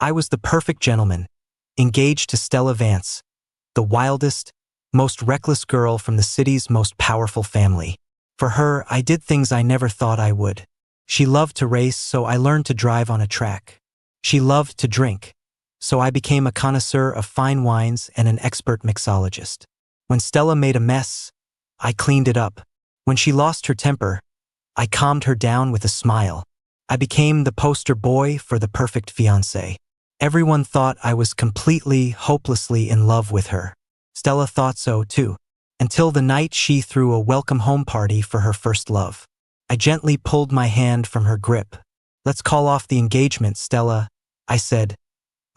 I was the perfect gentleman, engaged to Stella Vance, the wildest, most reckless girl from the city's most powerful family. For her, I did things I never thought I would. She loved to race, so I learned to drive on a track. She loved to drink, so I became a connoisseur of fine wines and an expert mixologist. When Stella made a mess, I cleaned it up. When she lost her temper, I calmed her down with a smile. I became the poster boy for the perfect fiance. Everyone thought I was completely, hopelessly in love with her. Stella thought so too, until the night she threw a welcome home party for her first love. I gently pulled my hand from her grip. "Let's call off the engagement, Stella," I said,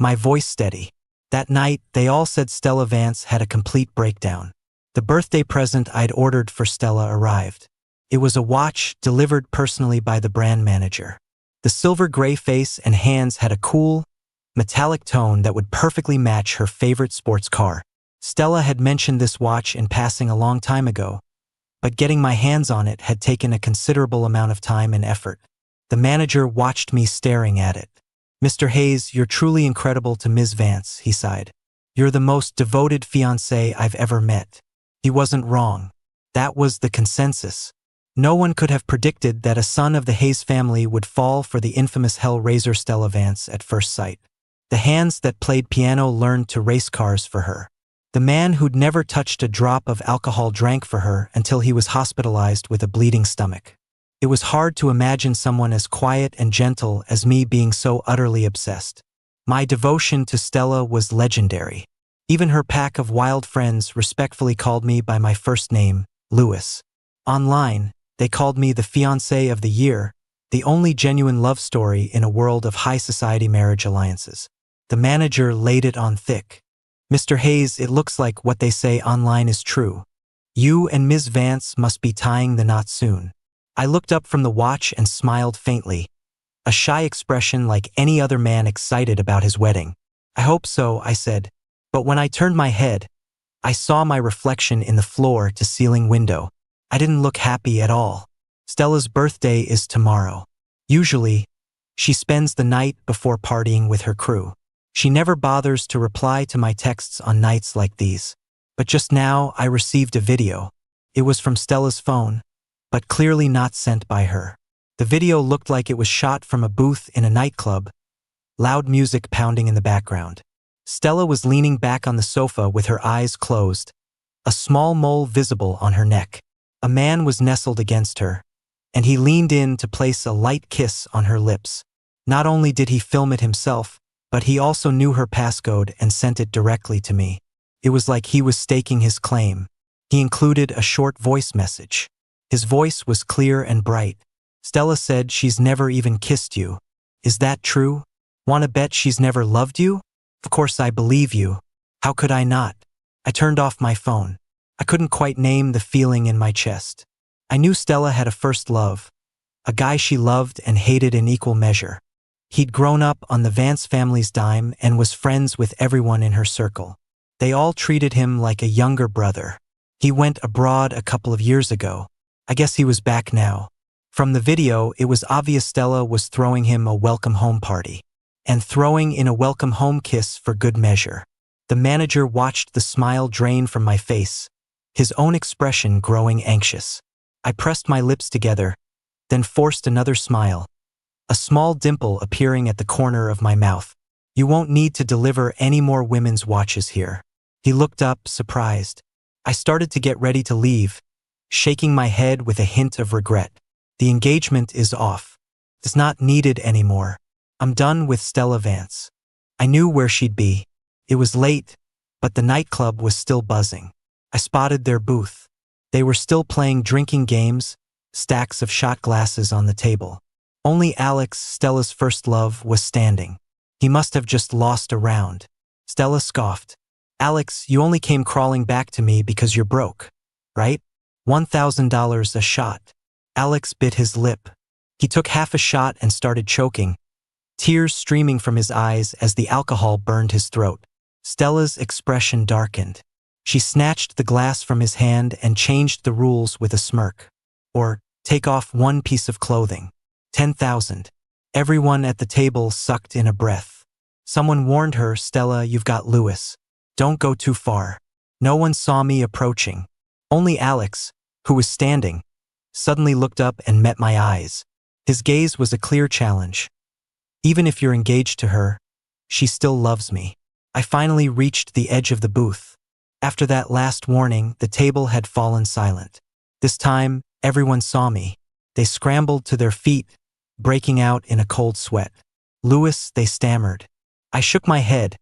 my voice steady. That night, they all said Stella Vance had a complete breakdown. The birthday present I'd ordered for Stella arrived. It was a watch delivered personally by the brand manager. The silver gray face and hands had a cool, metallic tone that would perfectly match her favorite sports car. Stella had mentioned this watch in passing a long time ago, but getting my hands on it had taken a considerable amount of time and effort. The manager watched me staring at it. "Mr. Hayes, you're truly incredible to Ms. Vance," he sighed. "You're the most devoted fiancé I've ever met." He wasn't wrong. That was the consensus. No one could have predicted that a son of the Hayes family would fall for the infamous hell-raiser Stella Vance at first sight. The hands that played piano learned to race cars for her. The man who'd never touched a drop of alcohol drank for her until he was hospitalized with a bleeding stomach. It was hard to imagine someone as quiet and gentle as me being so utterly obsessed. My devotion to Stella was legendary. Even her pack of wild friends respectfully called me by my first name, Louis. Online, they called me the fiancé of the year, the only genuine love story in a world of high society marriage alliances. The manager laid it on thick. "Mr. Hayes, it looks like what they say online is true. You and Ms. Vance must be tying the knot soon." I looked up from the watch and smiled faintly, a shy expression like any other man excited about his wedding. "I hope so," I said. But when I turned my head, I saw my reflection in the floor-to-ceiling window. I didn't look happy at all. Stella's birthday is tomorrow. Usually, she spends the night before partying with her crew. She never bothers to reply to my texts on nights like these. But just now, I received a video. It was from Stella's phone, but clearly not sent by her. The video looked like it was shot from a booth in a nightclub, loud music pounding in the background. Stella was leaning back on the sofa with her eyes closed, a small mole visible on her neck. A man was nestled against her, and he leaned in to place a light kiss on her lips. Not only did he film it himself, but he also knew her passcode and sent it directly to me. It was like he was staking his claim. He included a short voice message. His voice was clear and bright. "Stella said she's never even kissed you. Is that true? Wanna bet she's never loved you? Of course I believe you. How could I not?" I turned off my phone. I couldn't quite name the feeling in my chest. I knew Stella had a first love, a guy she loved and hated in equal measure. He'd grown up on the Vance family's dime and was friends with everyone in her circle. They all treated him like a younger brother. He went abroad a couple of years ago. I guess he was back now. From the video, it was obvious Stella was throwing him a welcome home party, and throwing in a welcome home kiss for good measure. The manager watched the smile drain from my face, his own expression growing anxious. I pressed my lips together, then forced another smile, a small dimple appearing at the corner of my mouth. "You won't need to deliver any more women's watches here." He looked up, surprised. I started to get ready to leave, shaking my head with a hint of regret. "The engagement is off. It's not needed anymore. I'm done with Stella Vance." I knew where she'd be. It was late, but the nightclub was still buzzing. I spotted their booth. They were still playing drinking games, stacks of shot glasses on the table. Only Alex, Stella's first love, was standing. He must have just lost a round. Stella scoffed. "Alex, you only came crawling back to me because you're broke, right? $1,000 a shot." Alex bit his lip. He took half a shot and started choking, tears streaming from his eyes as the alcohol burned his throat. Stella's expression darkened. She snatched the glass from his hand and changed the rules with a smirk. "Or, take off one piece of clothing. 10,000. Everyone at the table sucked in a breath. Someone warned her, "Stella, you've got Lewis. Don't go too far." No one saw me approaching. Only Alex, who was standing, suddenly looked up and met my eyes. His gaze was a clear challenge. "Even if you're engaged to her, she still loves me." I finally reached the edge of the booth. After that last warning, the table had fallen silent. This time, everyone saw me. They scrambled to their feet, breaking out in a cold sweat. "Lewis," they stammered. I shook my head,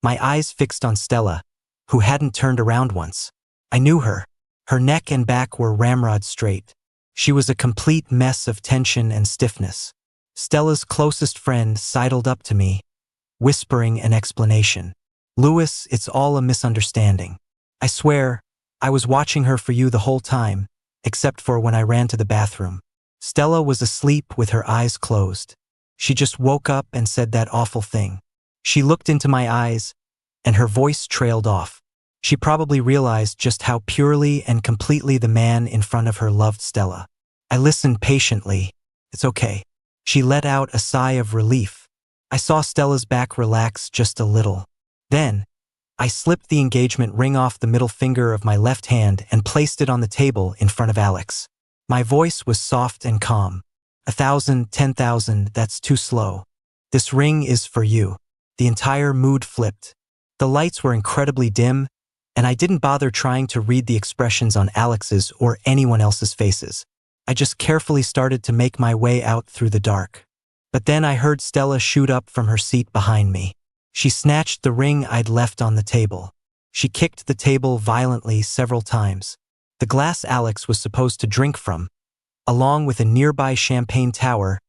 my eyes fixed on Stella, who hadn't turned around once. I knew her. Her neck and back were ramrod straight. She was a complete mess of tension and stiffness. Stella's closest friend sidled up to me, whispering an explanation. "Lewis, it's all a misunderstanding. I swear, I was watching her for you the whole time, except for when I ran to the bathroom." Stella was asleep with her eyes closed. She just woke up and said that awful thing. She looked into my eyes, and her voice trailed off. She probably realized just how purely and completely the man in front of her loved Stella. I listened patiently. "It's okay." She let out a sigh of relief. I saw Stella's back relax just a little. Then, I slipped the engagement ring off the middle finger of my left hand and placed it on the table in front of Alex. My voice was soft and calm. 1,000, 10,000, that's too slow. This ring is for you." The entire mood flipped. The lights were incredibly dim, and I didn't bother trying to read the expressions on Alex's or anyone else's faces. I just carefully started to make my way out through the dark. But then I heard Stella shoot up from her seat behind me. She snatched the ring I'd left on the table. She kicked the table violently several times. The glass Alex was supposed to drink from, along with a nearby champagne tower,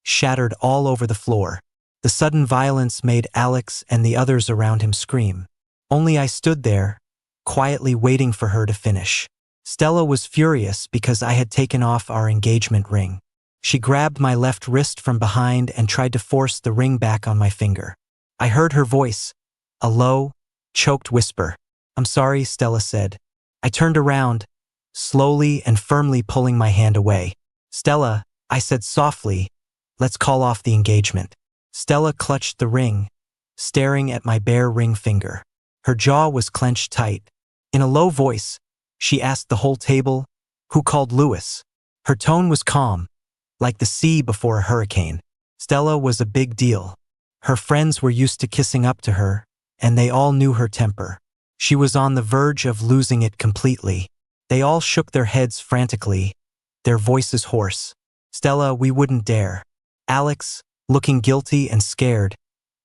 shattered all over the floor. The sudden violence made Alex and the others around him scream. Only I stood there, quietly waiting for her to finish. Stella was furious because I had taken off our engagement ring. She grabbed my left wrist from behind and tried to force the ring back on my finger. I heard her voice, a low, choked whisper. "I'm sorry," Stella said. I turned around, slowly and firmly pulling my hand away. "Stella," I said softly, "let's call off the engagement." Stella clutched the ring, staring at my bare ring finger. Her jaw was clenched tight. In a low voice, she asked the whole table, "Who called Lewis?" Her tone was calm, like the sea before a hurricane. Stella was a big deal. Her friends were used to kissing up to her, and they all knew her temper. She was on the verge of losing it completely. They all shook their heads frantically, their voices hoarse. "Stella, we wouldn't dare." Alex, looking guilty and scared,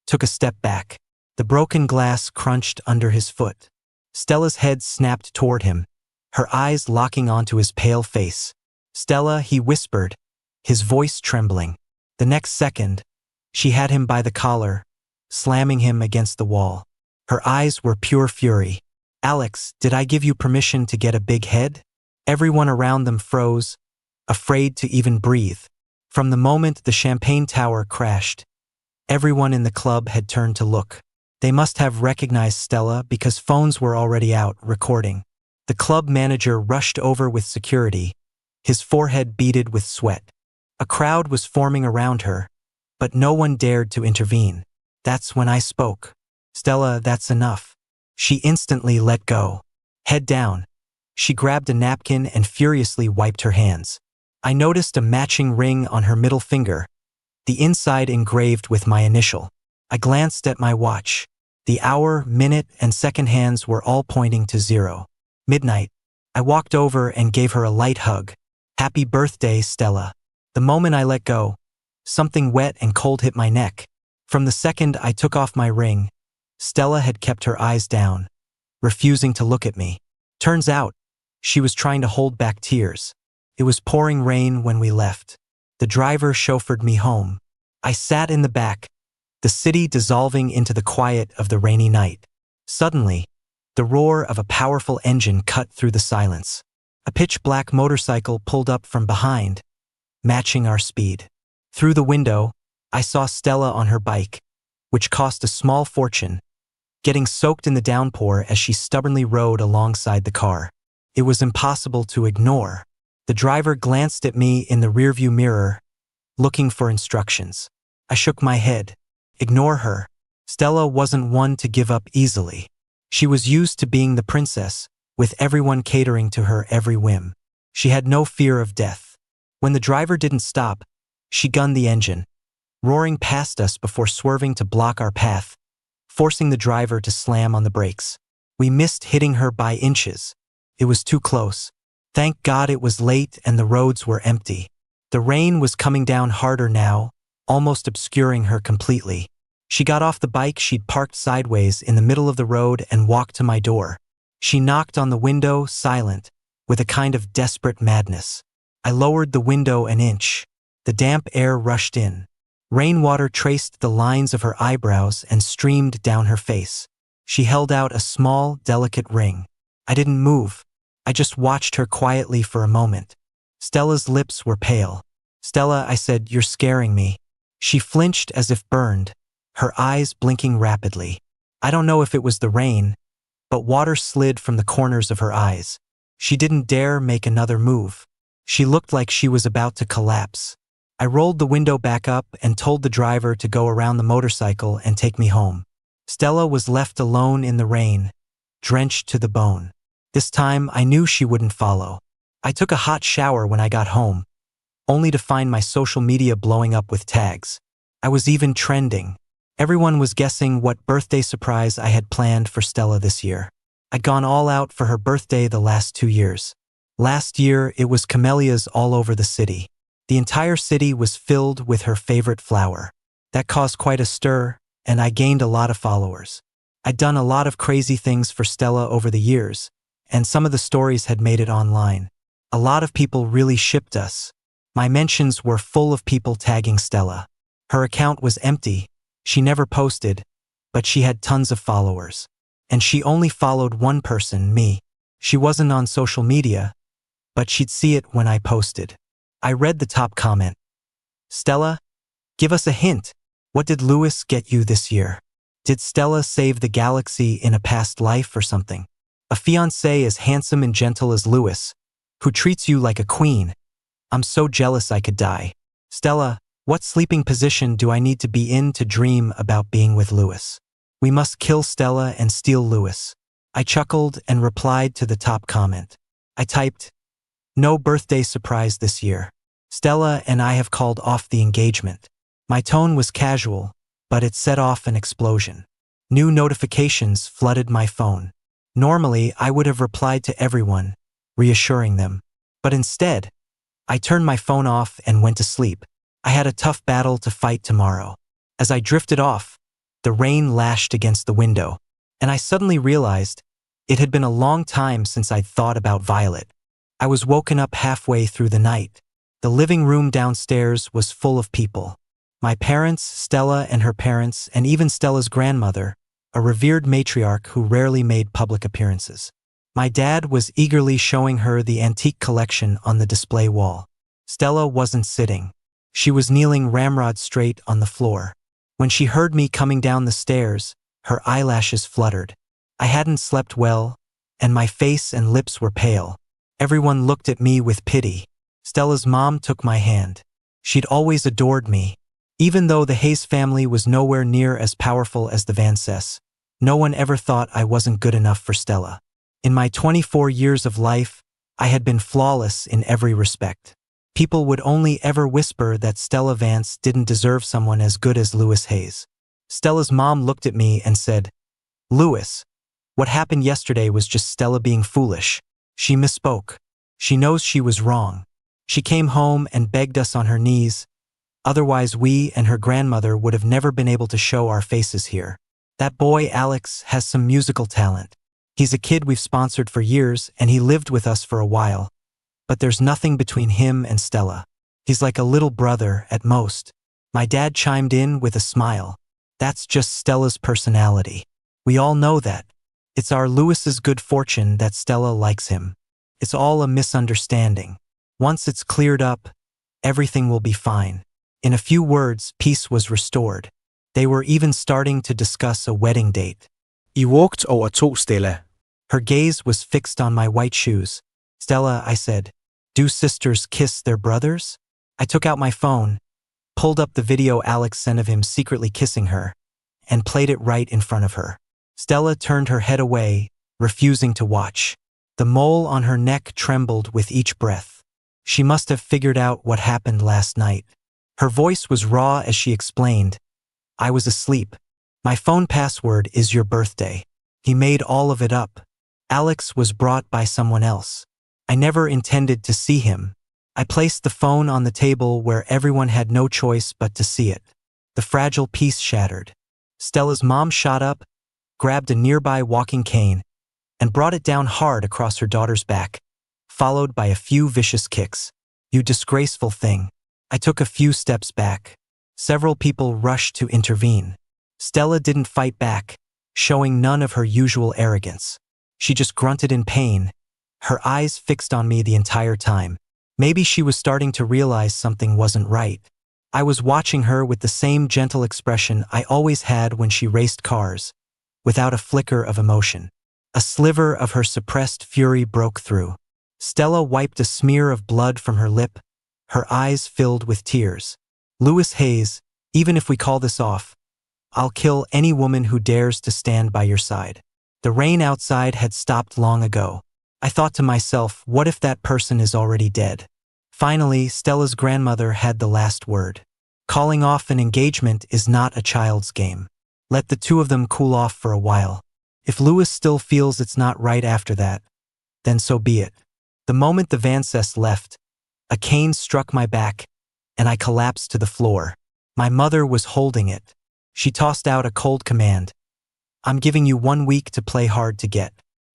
took a step back. The broken glass crunched under his foot. Stella's head snapped toward him, her eyes locking onto his pale face. "Stella," he whispered, his voice trembling. The next second, she had him by the collar, slamming him against the wall. Her eyes were pure fury. "Alex, did I give you permission to get a big head?" Everyone around them froze, afraid to even breathe. From the moment the champagne tower crashed, everyone in the club had turned to look. They must have recognized Stella because phones were already out, recording. The club manager rushed over with security, his forehead beaded with sweat. A crowd was forming around her, but no one dared to intervene. That's when I spoke. "Stella, that's enough." She instantly let go. Head down, she grabbed a napkin and furiously wiped her hands. I noticed a matching ring on her middle finger, the inside engraved with my initial. I glanced at my watch. The hour, minute, and second hands were all pointing to 0. Midnight. I walked over and gave her a light hug. "Happy birthday, Stella." The moment I let go, something wet and cold hit my neck. From the second I took off my ring, Stella had kept her eyes down, refusing to look at me. Turns out, she was trying to hold back tears. It was pouring rain when we left. The driver chauffeured me home. I sat in the back, the city dissolving into the quiet of the rainy night. Suddenly, the roar of a powerful engine cut through the silence. A pitch-black motorcycle pulled up from behind, matching our speed. Through the window, I saw Stella on her bike, which cost a small fortune, getting soaked in the downpour as she stubbornly rode alongside the car. It was impossible to ignore. The driver glanced at me in the rearview mirror, looking for instructions. I shook my head. "Ignore her." Stella wasn't one to give up easily. She was used to being the princess, with everyone catering to her every whim. She had no fear of death. When the driver didn't stop, she gunned the engine, roaring past us before swerving to block our path, forcing the driver to slam on the brakes. We missed hitting her by inches. It was too close. Thank God it was late and the roads were empty. The rain was coming down harder now, almost obscuring her completely. She got off the bike she'd parked sideways in the middle of the road and walked to my door. She knocked on the window, silent, with a kind of desperate madness. I lowered the window an inch. The damp air rushed in. Rainwater traced the lines of her eyebrows and streamed down her face. She held out a small, delicate ring. I didn't move. I just watched her quietly for a moment. Stella's lips were pale. "Stella," I said, "you're scaring me." She flinched as if burned, her eyes blinking rapidly. I don't know if it was the rain, but water slid from the corners of her eyes. She didn't dare make another move. She looked like she was about to collapse. I rolled the window back up and told the driver to go around the motorcycle and take me home. Stella was left alone in the rain, drenched to the bone. This time I knew she wouldn't follow. I took a hot shower when I got home, only to find my social media blowing up with tags. I was even trending. Everyone was guessing what birthday surprise I had planned for Stella this year. I'd gone all out for her birthday the last 2 years. Last year, it was camellias all over the city. The entire city was filled with her favorite flower. That caused quite a stir, and I gained a lot of followers. I'd done a lot of crazy things for Stella over the years, and some of the stories had made it online. A lot of people really shipped us. My mentions were full of people tagging Stella. Her account was empty. She never posted, but she had tons of followers. And she only followed one person, me. She wasn't on social media, but she'd see it when I posted. I read the top comment. "Stella, give us a hint. What did Lewis get you this year? Did Stella save the galaxy in a past life or something? A fiance as handsome and gentle as Lewis, who treats you like a queen. I'm so jealous I could die. Stella, what sleeping position do I need to be in to dream about being with Lewis? We must kill Stella and steal Lewis." I chuckled and replied to the top comment. I typed, "No birthday surprise this year. Stella and I have called off the engagement." My tone was casual, but it set off an explosion. New notifications flooded my phone. Normally, I would have replied to everyone, reassuring them. But instead, I turned my phone off and went to sleep. I had a tough battle to fight tomorrow. As I drifted off, the rain lashed against the window, and I suddenly realized it had been a long time since I'd thought about Violet. I was woken up halfway through the night. The living room downstairs was full of people. My parents, Stella and her parents, and even Stella's grandmother, a revered matriarch who rarely made public appearances. My dad was eagerly showing her the antique collection on the display wall. Stella wasn't sitting. She was kneeling ramrod straight on the floor. When she heard me coming down the stairs, her eyelashes fluttered. I hadn't slept well, and my face and lips were pale. Everyone looked at me with pity. Stella's mom took my hand. She'd always adored me. Even though the Hayes family was nowhere near as powerful as the Vances, no one ever thought I wasn't good enough for Stella. In my 24 years of life, I had been flawless in every respect. People would only ever whisper that Stella Vance didn't deserve someone as good as Lewis Hayes. Stella's mom looked at me and said, "Lewis, what happened yesterday was just Stella being foolish. She misspoke. She knows she was wrong. She came home and begged us on her knees. Otherwise we and her grandmother would have never been able to show our faces here. That boy Alex has some musical talent. He's a kid we've sponsored for years and he lived with us for a while. But there's nothing between him and Stella. He's like a little brother at most." My dad chimed in with a smile. "That's just Stella's personality. We all know that. It's our Lewis's good fortune that Stella likes him. It's all a misunderstanding. Once it's cleared up, everything will be fine." In a few words, peace was restored. They were even starting to discuss a wedding date. I walked over to Stella. Her gaze was fixed on my white shoes. "Stella," I said, "do sisters kiss their brothers?" I took out my phone, pulled up the video Alex sent of him secretly kissing her, and played it right in front of her. Stella turned her head away, refusing to watch. The mole on her neck trembled with each breath. She must have figured out what happened last night. Her voice was raw as she explained, "I was asleep. My phone password is your birthday. He made all of it up. Alex was brought by someone else. I never intended to see him." I placed the phone on the table where everyone had no choice but to see it. The fragile piece shattered. Stella's mom shot up, grabbed a nearby walking cane, and brought it down hard across her daughter's back, followed by a few vicious kicks. "You disgraceful thing." I took a few steps back. Several people rushed to intervene. Stella didn't fight back, showing none of her usual arrogance. She just grunted in pain, her eyes fixed on me the entire time. Maybe she was starting to realize something wasn't right. I was watching her with the same gentle expression I always had when she raced cars, without a flicker of emotion. A sliver of her suppressed fury broke through. Stella wiped a smear of blood from her lip, her eyes filled with tears. "Louis Hayes, even if we call this off, I'll kill any woman who dares to stand by your side." The rain outside had stopped long ago. I thought to myself, what if that person is already dead? Finally, Stella's grandmother had the last word. Calling off an engagement is not a child's game. Let the two of them cool off for a while. If Louis still feels it's not right after that, then so be it. The moment the Vances left, a cane struck my back, and I collapsed to the floor. My mother was holding it. She tossed out a cold command. "I'm giving you 1 week to play hard to get.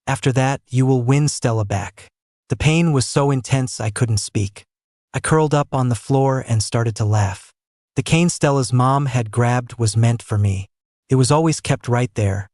After that, you will win Stella back." The pain was so intense I couldn't speak. I curled up on the floor and started to laugh. The cane Stella's mom had grabbed was meant for me. It was always kept right there,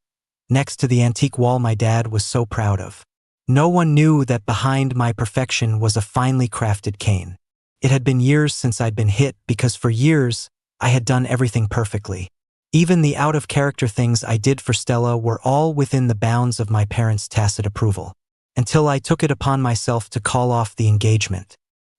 next to the antique wall my dad was so proud of. No one knew that behind my perfection was a finely crafted cane. It had been years since I'd been hit because for years, I had done everything perfectly. Even the out-of-character things I did for Stella were all within the bounds of my parents' tacit approval, until I took it upon myself to call off the engagement.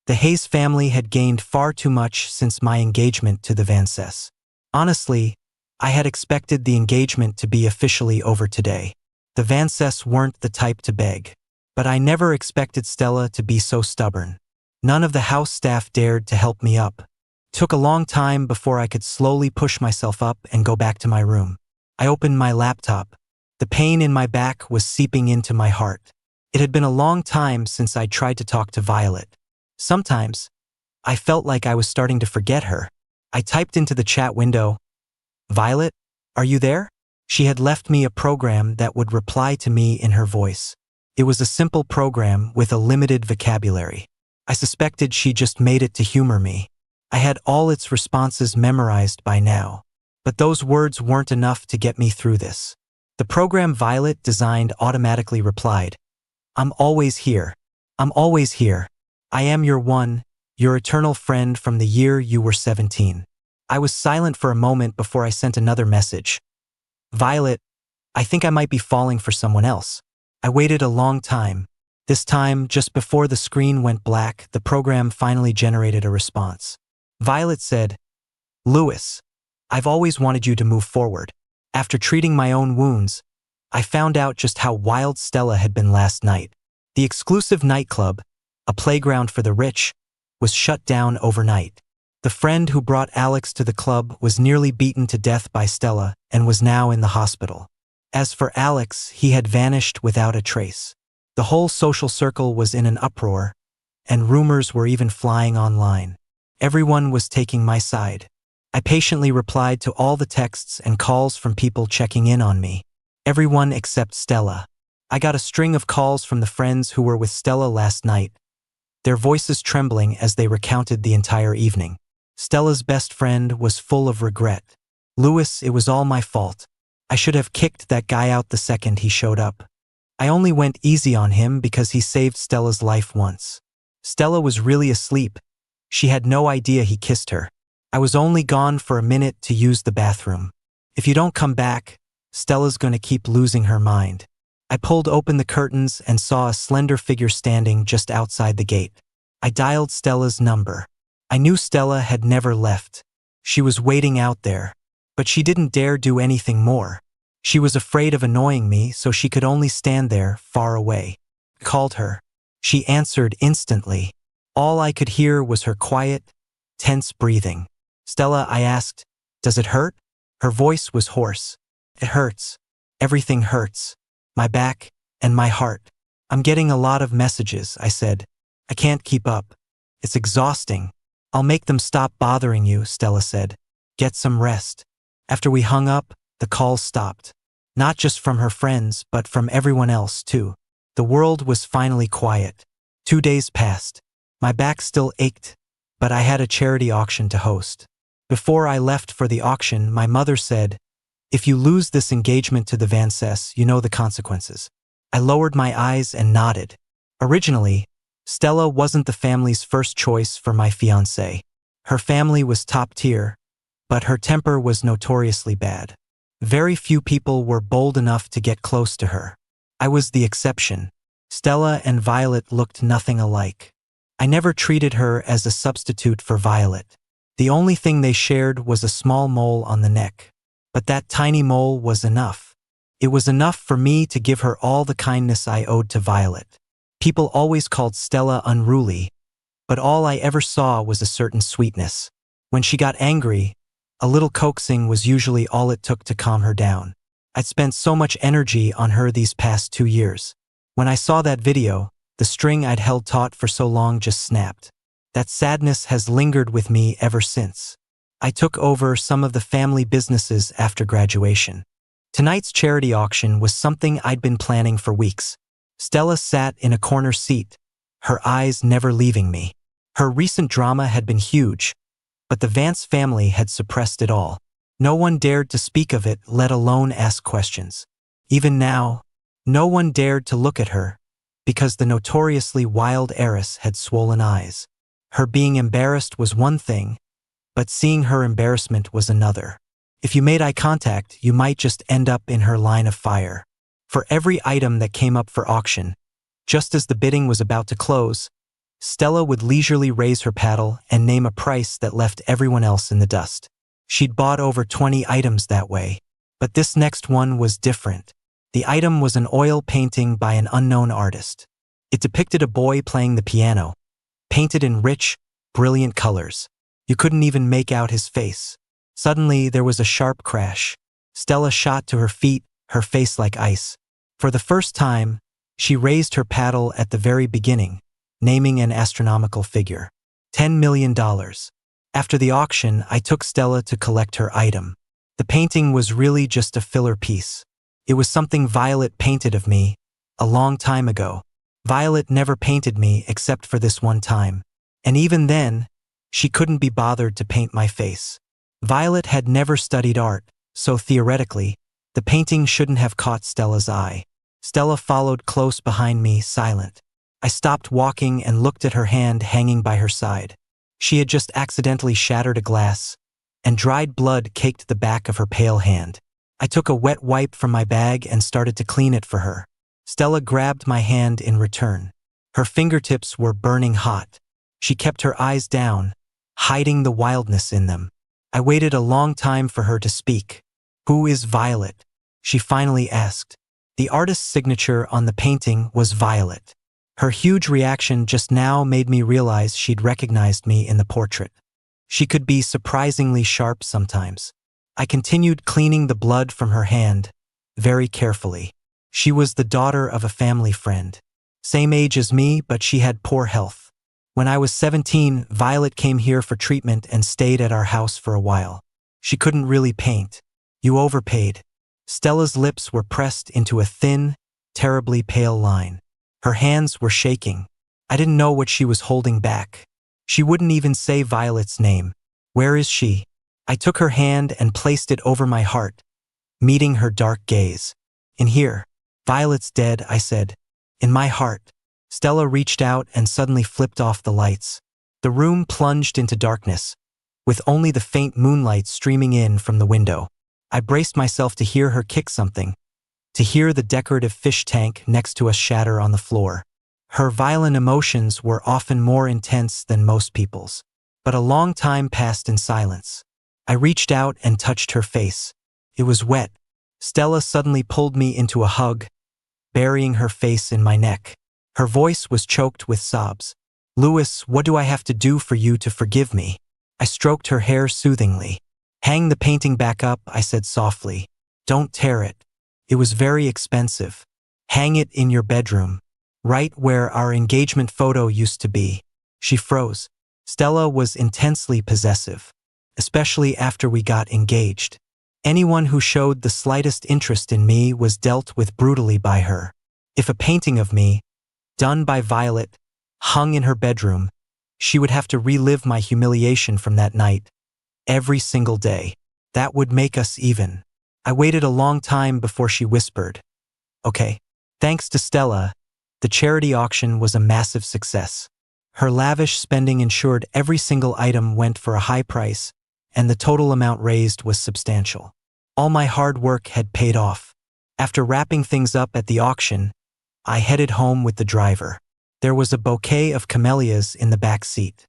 The Hayes family had gained far too much since my engagement to the Vances. Honestly, I had expected the engagement to be officially over today. The Vances weren't the type to beg. But I never expected Stella to be so stubborn. None of the house staff dared to help me up. Took a long time before I could slowly push myself up and go back to my room. I opened my laptop. The pain in my back was seeping into my heart. It had been a long time since I'd tried to talk to Violet. Sometimes, I felt like I was starting to forget her. I typed into the chat window, "Violet, are you there?" She had left me a program that would reply to me in her voice. It was a simple program with a limited vocabulary. I suspected she just made it to humor me. I had all its responses memorized by now. But those words weren't enough to get me through this. The program Violet designed automatically replied, "I'm always here. I'm always here. I am your one, your eternal friend from the year you were 17. I was silent for a moment before I sent another message. "Violet, I think I might be falling for someone else." I waited a long time. This time, just before the screen went black, the program finally generated a response. Violet said, "Louis, I've always wanted you to move forward. After treating my own wounds, I found out just how wild Stella had been last night. The exclusive nightclub, a playground for the rich, was shut down overnight. The friend who brought Alex to the club was nearly beaten to death by Stella and was now in the hospital. As for Alex, he had vanished without a trace. The whole social circle was in an uproar, and rumors were even flying online. Everyone was taking my side. I patiently replied to all the texts and calls from people checking in on me. Everyone except Stella. I got a string of calls from the friends who were with Stella last night, their voices trembling as they recounted the entire evening. Stella's best friend was full of regret. "Louis, it was all my fault. I should have kicked that guy out the second he showed up. I only went easy on him because he saved Stella's life once. Stella was really asleep. She had no idea he kissed her. I was only gone for a minute to use the bathroom. If you don't come back, Stella's gonna keep losing her mind." I pulled open the curtains and saw a slender figure standing just outside the gate. I dialed Stella's number. I knew Stella had never left. She was waiting out there. But she didn't dare do anything more. She was afraid of annoying me, so she could only stand there, far away. I called her. She answered instantly. All I could hear was her quiet, tense breathing. Stella, I asked, does it hurt? Her voice was hoarse. It hurts. Everything hurts. My back and my heart. I'm getting a lot of messages, I said. I can't keep up. It's exhausting. I'll make them stop bothering you, Stella said. Get some rest. After we hung up, the calls stopped. Not just from her friends, but from everyone else, too. The world was finally quiet. 2 days passed. My back still ached, but I had a charity auction to host. Before I left for the auction, my mother said, if you lose this engagement to the Vances, you know the consequences. I lowered my eyes and nodded. Originally, Stella wasn't the family's first choice for my fiance. Her family was top tier, but her temper was notoriously bad. Very few people were bold enough to get close to her. I was the exception. Stella and Violet looked nothing alike. I never treated her as a substitute for Violet. The only thing they shared was a small mole on the neck. But that tiny mole was enough. It was enough for me to give her all the kindness I owed to Violet. People always called Stella unruly, but all I ever saw was a certain sweetness. When she got angry, a little coaxing was usually all it took to calm her down. I'd spent so much energy on her these past 2 years. When I saw that video, the string I'd held taut for so long just snapped. That sadness has lingered with me ever since. I took over some of the family businesses after graduation. Tonight's charity auction was something I'd been planning for weeks. Stella sat in a corner seat, her eyes never leaving me. Her recent drama had been huge, but the Vance family had suppressed it all. No one dared to speak of it, let alone ask questions. Even now, no one dared to look at her, because the notoriously wild heiress had swollen eyes. Her being embarrassed was one thing, but seeing her embarrassment was another. If you made eye contact, you might just end up in her line of fire. For every item that came up for auction, just as the bidding was about to close, Stella would leisurely raise her paddle and name a price that left everyone else in the dust. She'd bought over 20 items that way, but this next one was different. The item was an oil painting by an unknown artist. It depicted a boy playing the piano, painted in rich, brilliant colors. You couldn't even make out his face. Suddenly, there was a sharp crash. Stella shot to her feet, her face like ice. For the first time, she raised her paddle at the very beginning, naming an astronomical figure. $10 million. After the auction, I took Stella to collect her item. The painting was really just a filler piece. It was something Violet painted of me, a long time ago. Violet never painted me except for this one time. And even then, she couldn't be bothered to paint my face. Violet had never studied art, so theoretically, the painting shouldn't have caught Stella's eye. Stella followed close behind me, silent. I stopped walking and looked at her hand hanging by her side. She had just accidentally shattered a glass, and dried blood caked the back of her pale hand. I took a wet wipe from my bag and started to clean it for her. Stella grabbed my hand in return. Her fingertips were burning hot. She kept her eyes down, hiding the wildness in them. I waited a long time for her to speak. "Who is Violet?" she finally asked. The artist's signature on the painting was Violet. Her huge reaction just now made me realize she'd recognized me in the portrait. She could be surprisingly sharp sometimes. I continued cleaning the blood from her hand, very carefully. She was the daughter of a family friend. Same age as me, but she had poor health. When I was 17, Violet came here for treatment and stayed at our house for a while. She couldn't really paint. You overpaid. Stella's lips were pressed into a thin, terribly pale line. Her hands were shaking. I didn't know what she was holding back. She wouldn't even say Violet's name. "Where is she?" I took her hand and placed it over my heart, meeting her dark gaze. "In here." "Violet's dead," I said. "In my heart." Stella reached out and suddenly flipped off the lights. The room plunged into darkness, with only the faint moonlight streaming in from the window. I braced myself to hear her kick something, to hear the decorative fish tank next to us shatter on the floor. Her violent emotions were often more intense than most people's. But a long time passed in silence. I reached out and touched her face. It was wet. Stella suddenly pulled me into a hug, burying her face in my neck. Her voice was choked with sobs. "Louis, what do I have to do for you to forgive me?" I stroked her hair soothingly. "Hang the painting back up," I said softly. "Don't tear it. It was very expensive. Hang it in your bedroom, right where our engagement photo used to be." She froze. Stella was intensely possessive, especially after we got engaged. Anyone who showed the slightest interest in me was dealt with brutally by her. If a painting of me, done by Violet, hung in her bedroom, she would have to relive my humiliation from that night, every single day. That would make us even. I waited a long time before she whispered, "Okay." Thanks to Stella, the charity auction was a massive success. Her lavish spending ensured every single item went for a high price, and the total amount raised was substantial. All my hard work had paid off. After wrapping things up at the auction, I headed home with the driver. There was a bouquet of camellias in the back seat.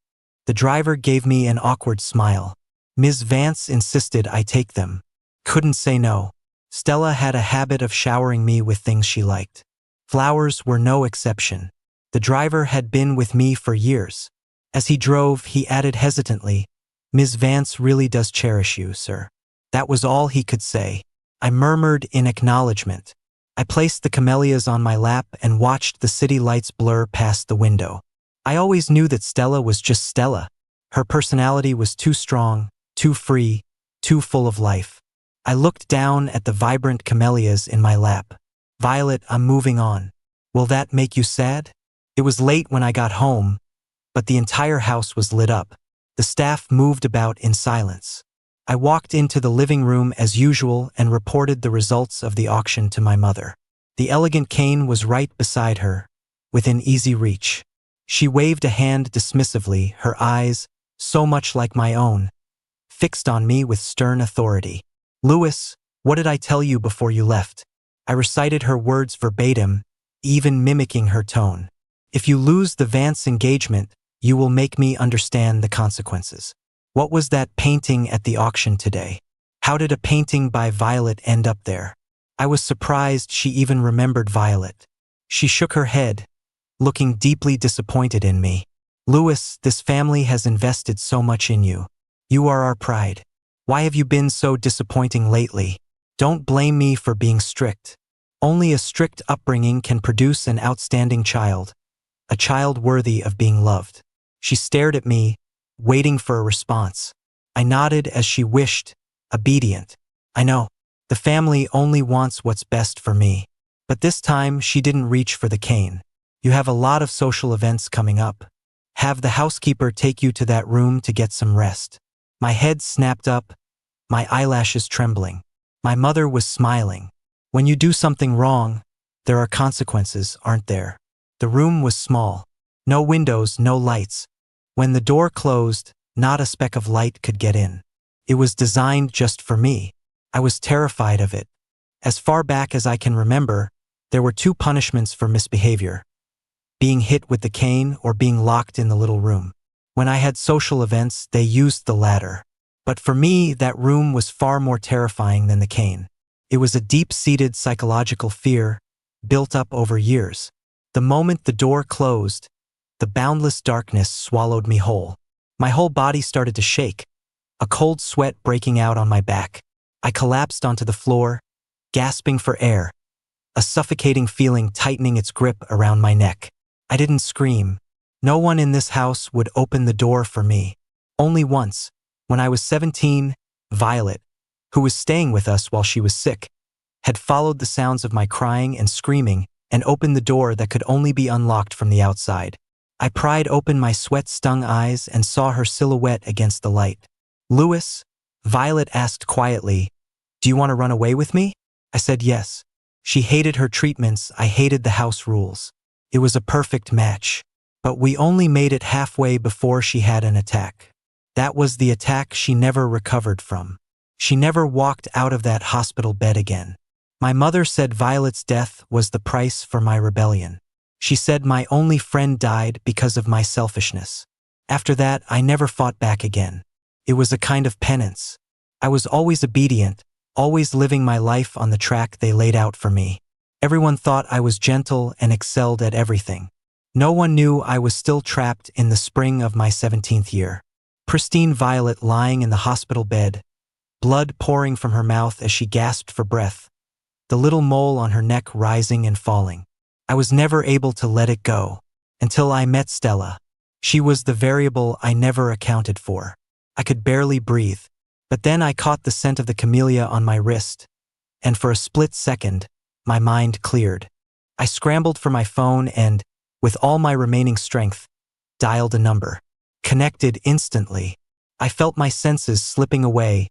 The driver gave me an awkward smile. Ms. Vance insisted I take them. Couldn't say no. Stella had a habit of showering me with things she liked. Flowers were no exception. The driver had been with me for years. As he drove, he added hesitantly, "Ms. Vance really does cherish you, sir." That was all he could say. I murmured in acknowledgement. I placed the camellias on my lap and watched the city lights blur past the window. I always knew that Stella was just Stella. Her personality was too strong, too free, too full of life. I looked down at the vibrant camellias in my lap. "Violet, I'm moving on. Will that make you sad?" It was late when I got home, but the entire house was lit up. The staff moved about in silence. I walked into the living room as usual and reported the results of the auction to my mother. The elegant cane was right beside her, within easy reach. She waved a hand dismissively, her eyes, so much like my own, fixed on me with stern authority. "Louis, what did I tell you before you left?" I recited her words verbatim, even mimicking her tone. "If you lose the Vance engagement, you will make me understand the consequences." What was that painting at the auction today? How did a painting by Violet end up there? I was surprised she even remembered Violet. She shook her head, looking deeply disappointed in me. "Louis, this family has invested so much in you. You are our pride. Why have you been so disappointing lately? Don't blame me for being strict. Only a strict upbringing can produce an outstanding child, a child worthy of being loved." She stared at me, waiting for a response. I nodded as she wished, obedient. "I know. The family only wants what's best for me." But this time she didn't reach for the cane. "You have a lot of social events coming up. Have the housekeeper take you to that room to get some rest." My head snapped up, my eyelashes trembling. My mother was smiling. "When you do something wrong, there are consequences, aren't there?" The room was small. No windows, no lights. When the door closed, not a speck of light could get in. It was designed just for me. I was terrified of it. As far back as I can remember, there were two punishments for misbehavior: being hit with the cane or being locked in the little room. When I had social events, they used the latter. But for me, that room was far more terrifying than the cane. It was a deep-seated psychological fear, built up over years. The moment the door closed, the boundless darkness swallowed me whole. My whole body started to shake, a cold sweat breaking out on my back. I collapsed onto the floor, gasping for air, a suffocating feeling tightening its grip around my neck. I didn't scream. No one in this house would open the door for me. Only once, when I was 17, Violet, who was staying with us while she was sick, had followed the sounds of my crying and screaming and opened the door that could only be unlocked from the outside. I pried open my sweat-stung eyes and saw her silhouette against the light. "Louis?" Violet asked quietly, "Do you want to run away with me?" I said yes. She hated her treatments, I hated the house rules. It was a perfect match. But we only made it halfway before she had an attack. That was the attack she never recovered from. She never walked out of that hospital bed again. My mother said Violet's death was the price for my rebellion. She said my only friend died because of my selfishness. After that, I never fought back again. It was a kind of penance. I was always obedient, always living my life on the track they laid out for me. Everyone thought I was gentle and excelled at everything. No one knew I was still trapped in the spring of my 17th year. Pristine Violet lying in the hospital bed, blood pouring from her mouth as she gasped for breath, the little mole on her neck rising and falling. I was never able to let it go, until I met Stella. She was the variable I never accounted for. I could barely breathe, but then I caught the scent of the camellia on my wrist, and for a split second, my mind cleared. I scrambled for my phone and, with all my remaining strength, dialed a number. Connected instantly. I felt my senses slipping away,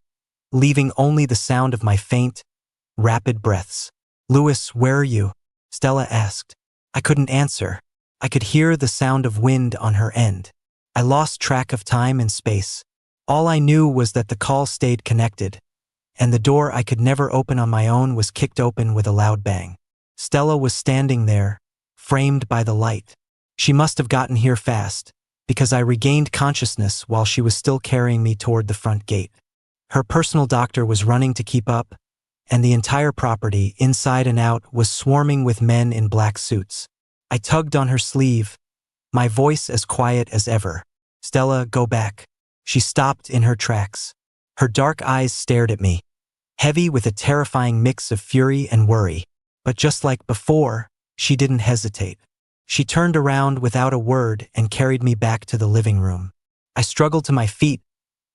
leaving only the sound of my faint, rapid breaths. "Louis, where are you?" Stella asked. I couldn't answer. I could hear the sound of wind on her end. I lost track of time and space. All I knew was that the call stayed connected, and the door I could never open on my own was kicked open with a loud bang. Stella was standing there, framed by the light. She must have gotten here fast, because I regained consciousness while she was still carrying me toward the front gate. Her personal doctor was running to keep up, and the entire property, inside and out, was swarming with men in black suits. I tugged on her sleeve, my voice as quiet as ever. "Stella, go back." She stopped in her tracks. Her dark eyes stared at me, heavy with a terrifying mix of fury and worry. But just like before, she didn't hesitate. She turned around without a word and carried me back to the living room. I struggled to my feet,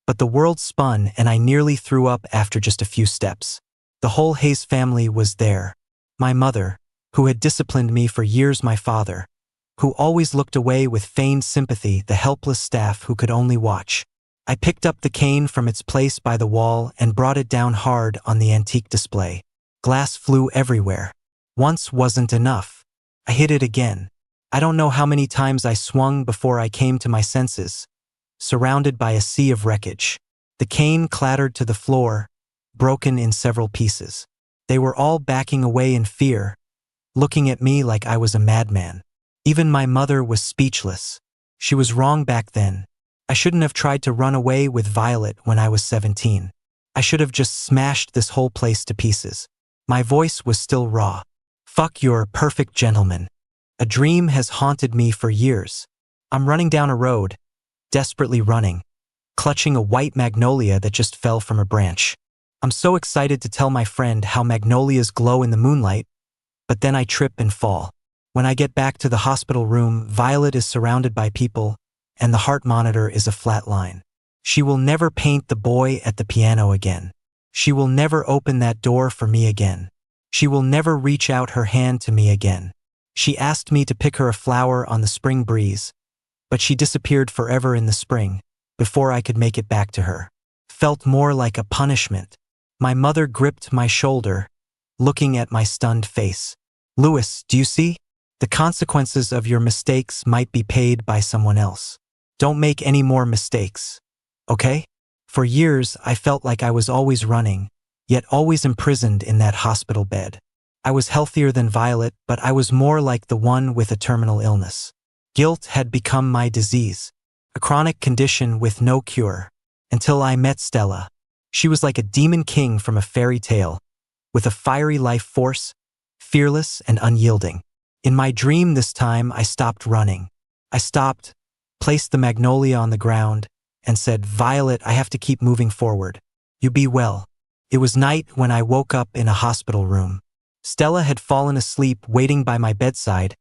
but the world spun and I nearly threw up after just a few steps. The whole Hayes family was there. My mother, who had disciplined me for years, my father, who always looked away with feigned sympathy, the helpless staff who could only watch. I picked up the cane from its place by the wall and brought it down hard on the antique display. Glass flew everywhere. Once wasn't enough. I hit it again. I don't know how many times I swung before I came to my senses, surrounded by a sea of wreckage. The cane clattered to the floor, broken in several pieces. They were all backing away in fear, looking at me like I was a madman. Even my mother was speechless. She was wrong back then. I shouldn't have tried to run away with Violet when I was 17. I should have just smashed this whole place to pieces. My voice was still raw. "Fuck, you're a perfect gentleman." A dream has haunted me for years. I'm running down a road, desperately running, clutching a white magnolia that just fell from a branch. I'm so excited to tell my friend how magnolias glow in the moonlight, but then I trip and fall. When I get back to the hospital room, Violet is surrounded by people, and the heart monitor is a flat line. She will never paint the boy at the piano again. She will never open that door for me again. She will never reach out her hand to me again. She asked me to pick her a flower on the spring breeze, but she disappeared forever in the spring, before I could make it back to her. Felt more like a punishment. My mother gripped my shoulder, looking at my stunned face. "Louis, do you see? The consequences of your mistakes might be paid by someone else. Don't make any more mistakes, okay?" For years, I felt like I was always running, yet always imprisoned in that hospital bed. I was healthier than Violet, but I was more like the one with a terminal illness. Guilt had become my disease, a chronic condition with no cure, until I met Stella. She was like a demon king from a fairy tale, with a fiery life force, fearless and unyielding. In my dream this time, I stopped running. I stopped, placed the magnolia on the ground, and said, "Violet, I have to keep moving forward. You be well." It was night when I woke up in a hospital room. Stella had fallen asleep waiting by my bedside,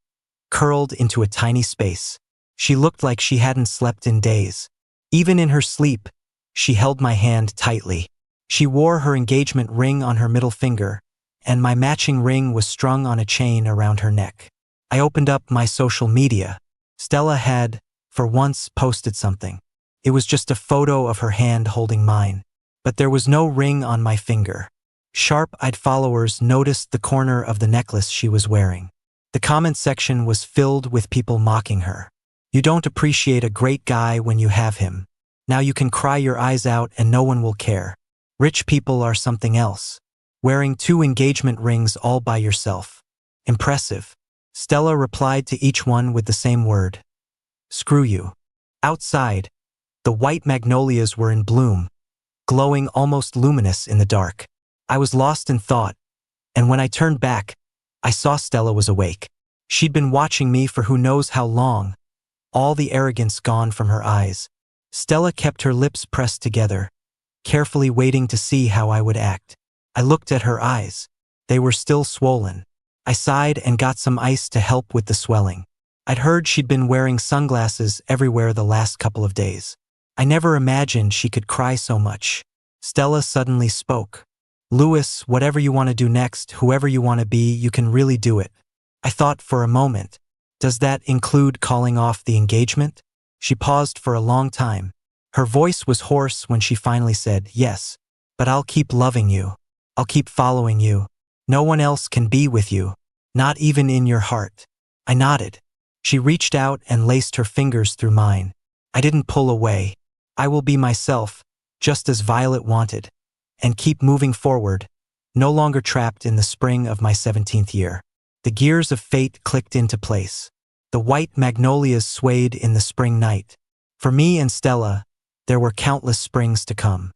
curled into a tiny space. She looked like she hadn't slept in days. Even in her sleep, she held my hand tightly. She wore her engagement ring on her middle finger, and my matching ring was strung on a chain around her neck. I opened up my social media. Stella had, for once, posted something. It was just a photo of her hand holding mine, but there was no ring on my finger. Sharp-eyed followers noticed the corner of the necklace she was wearing. The comment section was filled with people mocking her. "You don't appreciate a great guy when you have him. Now you can cry your eyes out and no one will care. Rich people are something else. Wearing 2 engagement rings all by yourself. Impressive." Stella replied to each one with the same word. "Screw you." Outside, the white magnolias were in bloom, glowing almost luminous in the dark. I was lost in thought, and when I turned back, I saw Stella was awake. She'd been watching me for who knows how long, all the arrogance gone from her eyes. Stella kept her lips pressed together, carefully waiting to see how I would act. I looked at her eyes. They were still swollen. I sighed and got some ice to help with the swelling. I'd heard she'd been wearing sunglasses everywhere the last couple of days. I never imagined she could cry so much. Stella suddenly spoke. "Louis, whatever you want to do next, whoever you want to be, you can really do it." I thought for a moment, does that include calling off the engagement? She paused for a long time. Her voice was hoarse when she finally said, "Yes, but I'll keep loving you. I'll keep following you. No one else can be with you, not even in your heart." I nodded. She reached out and laced her fingers through mine. I didn't pull away. I will be myself, just as Violet wanted, and keep moving forward, no longer trapped in the spring of my 17th year. The gears of fate clicked into place. The white magnolias swayed in the spring night. For me and Stella, there were countless springs to come.